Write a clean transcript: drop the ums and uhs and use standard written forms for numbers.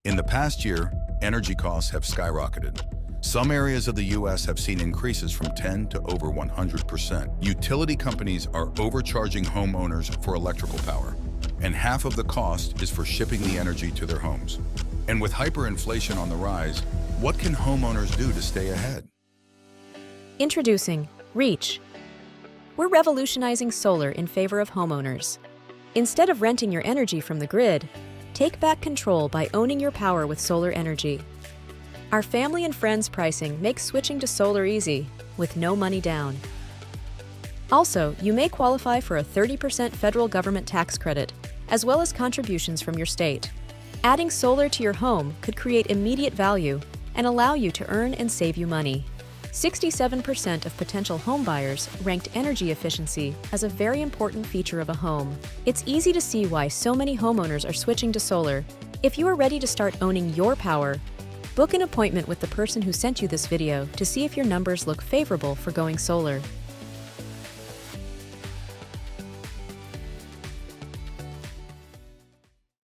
In the past year, energy costs have skyrocketed. Some areas of the U.S. have seen increases from 10 to over 100%. Utility companies are overcharging homeowners for electrical power, and half of the cost is for shipping the energy to their homes. And with hyperinflation on the rise, what can homeowners do to stay ahead? Introducing Reach. We're revolutionizing solar in favor of homeowners. Instead of renting your energy from the grid, take back control by owning your power with solar energy. Our family and friends pricing makes switching to solar easy, with no money down. Also, you may qualify for a 30% federal government tax credit, as well as contributions from your state. Adding solar to your home could create immediate value and allow you to earn and save you money. 67% of potential homebuyers ranked energy efficiency as a very important feature of a home. It's easy to see why so many homeowners are switching to solar. If you are ready to start owning your power, book an appointment with the person who sent you this video to see if your numbers look favorable for going solar.